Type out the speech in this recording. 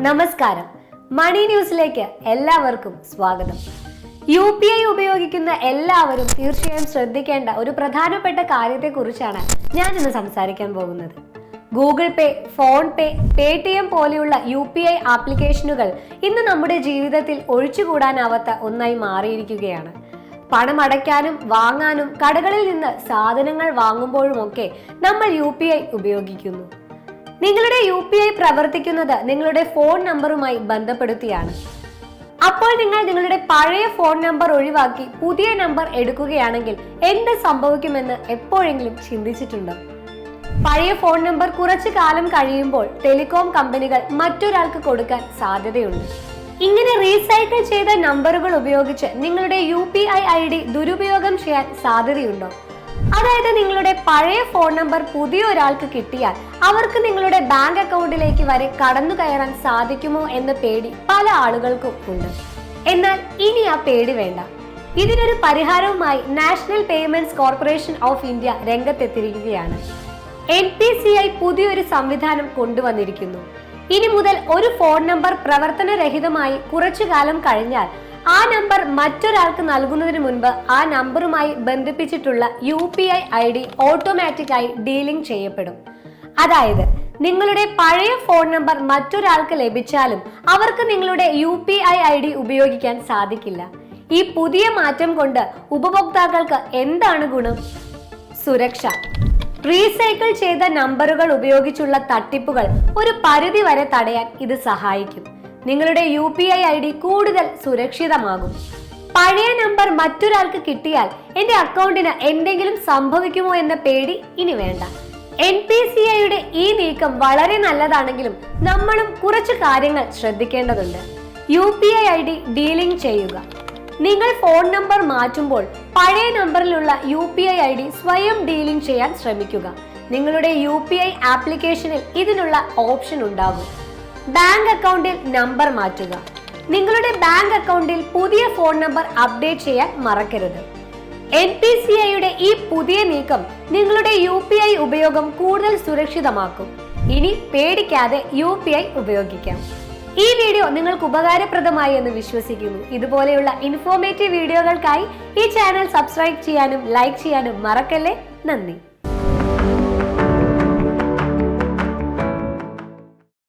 നമസ്കാരം, മണി ന്യൂസിലേക്ക് എല്ലാവർക്കും സ്വാഗതം. UPI ഉപയോഗിക്കുന്ന എല്ലാവരും തീർച്ചയായും ശ്രദ്ധിക്കേണ്ട ഒരു പ്രധാനപ്പെട്ട കാര്യത്തെക്കുറിച്ചാണ് ഞാൻ ഇന്ന് സംസാരിക്കാൻ പോകുന്നത്. ഗൂഗിൾ പേ, ഫോൺ പേ, പേടിഎം പോലെയുള്ള UPI ആപ്ലിക്കേഷനുകൾ ഇന്ന് നമ്മുടെ ജീവിതത്തിൽ ഒഴിച്ചുകൂടാനാവാത്ത ഒന്നായി മാറിയിരിക്കുകയാണ്. പണം അടയ്ക്കാനും വാങ്ങാനും കടകളിൽ നിന്ന് സാധനങ്ങൾ വാങ്ങുമ്പോഴുമൊക്കെ നമ്മൾ UPI ഉപയോഗിക്കുന്നു. നിങ്ങളുടെ UPI പ്രവർത്തിക്കുന്നത് നിങ്ങളുടെ ഫോൺ നമ്പറുമായി ബന്ധപ്പെടുത്തിയാണ്. അപ്പോൾ നിങ്ങൾ നിങ്ങളുടെ പഴയ ഫോൺ നമ്പർ ഒഴിവാക്കി പുതിയ നമ്പർ എടുക്കുകയാണെങ്കിൽ എന്ത് സംഭവിക്കുമെന്ന് എപ്പോഴെങ്കിലും ചിന്തിച്ചിട്ടുണ്ടോ? പഴയ ഫോൺ നമ്പർ കുറച്ചു കാലം കഴിയുമ്പോൾ ടെലികോം കമ്പനികൾ മറ്റൊരാൾക്ക് കൊടുക്കാൻ സാധ്യതയുണ്ട്. ഇങ്ങനെ റീസൈക്കിൾ ചെയ്ത നമ്പറുകൾ ഉപയോഗിച്ച് നിങ്ങളുടെ UPI ID ദുരുപയോഗം ചെയ്യാൻ സാധ്യതയുണ്ടോ? അതായത് നിങ്ങളുടെ പഴയ ഫോൺ നമ്പർ പുതിയ ഒരാൾക്ക് കിട്ടിയാൽ അവർക്ക് നിങ്ങളുടെ ബാങ്ക് അക്കൗണ്ടിലേക്ക് വരെ കടന്നു കയറാൻ സാധിക്കുമോ എന്ന പേടി പല ആളുകൾക്കും ഉണ്ട്. എന്നാൽ ഇനി ആ പേടി വേണ്ട. ഇതിനൊരു പരിഹാരവുമായി National Payments Corporation of India രംഗത്തെത്തിയിരിക്കുകയാണ്. NPCI പുതിയൊരു സംവിധാനം കൊണ്ടുവന്നിരിക്കുന്നു. ഇനി മുതൽ ഒരു ഫോൺ നമ്പർ പ്രവർത്തനരഹിതമായി കുറച്ചു കാലം കഴിഞ്ഞാൽ ആ നമ്പർ മറ്റൊരാൾക്ക് നൽകുന്നതിന് മുൻപ് ആ നമ്പറുമായി ബന്ധിപ്പിച്ചിട്ടുള്ള UPI ID ഓട്ടോമാറ്റിക്കായി ഡീലിംഗ് ചെയ്യപ്പെടും. അതായത് നിങ്ങളുടെ പഴയ ഫോൺ നമ്പർ മറ്റൊരാൾക്ക് ലഭിച്ചാലും അവർക്ക് നിങ്ങളുടെ UPI ID ഉപയോഗിക്കാൻ സാധിക്കില്ല. ഈ പുതിയ മാറ്റം കൊണ്ട് ഉപഭോക്താക്കൾക്ക് എന്താണ് ഗുണം? സുരക്ഷ. റീസൈക്കിൾ ചെയ്ത നമ്പറുകൾ ഉപയോഗിച്ചുള്ള തട്ടിപ്പുകൾ ഒരു പരിധി വരെ തടയാൻ ഇത് സഹായിക്കും. നിങ്ങളുടെ UPI ID കൂടുതൽ സുരക്ഷിതമാകും. പഴയ നമ്പർ മറ്റൊരാൾക്ക് കിട്ടിയാൽ എന്റെ അക്കൗണ്ടിന് എന്തെങ്കിലും സംഭവിക്കുമോ എന്ന പേടി ഇനി വേണ്ട. NPCIയുടെ ഈ നീക്കം വളരെ നല്ലതാണെങ്കിലും നമ്മളും കുറച്ച് കാര്യങ്ങൾ ശ്രദ്ധിക്കേണ്ടതുണ്ട്. UPI ID ഡീലിംഗ് ചെയ്യുക. നിങ്ങൾ ഫോൺ നമ്പർ മാറ്റുമ്പോൾ പഴയ നമ്പറിലുള്ള UPI ID സ്വയം ഡീലിംഗ് ചെയ്യാൻ ശ്രമിക്കുക. നിങ്ങളുടെ UPI ആപ്ലിക്കേഷനിൽ ഇതിനുള്ള ഓപ്ഷൻ ഉണ്ടാകും. ബാങ്ക് അക്കൗണ്ടിൽ നമ്പർ മാറ്റുക. നിങ്ങളുടെ ബാങ്ക് അക്കൗണ്ടിൽ പുതിയ ഫോൺ നമ്പർ അപ്ഡേറ്റ് ചെയ്യാൻ മറക്കരുത്. NPCIയുടെ ഈ പുതിയ നീക്കം നിങ്ങളുടെ UPI ഉപയോഗം കൂടുതൽ സുരക്ഷിതമാക്കും. ഇനി പേടിക്കാതെ UPI ഉപയോഗിക്കാം. ഈ വീഡിയോ നിങ്ങൾക്ക് ഉപകാരപ്രദമായി എന്ന് വിശ്വസിക്കുന്നു. ഇതുപോലെയുള്ള ഇൻഫോർമേറ്റീവ് വീഡിയോകൾക്കായി ഈ ചാനൽ സബ്സ്ക്രൈബ് ചെയ്യാനും ലൈക്ക് ചെയ്യാനും മറക്കല്ലേ. നന്ദി.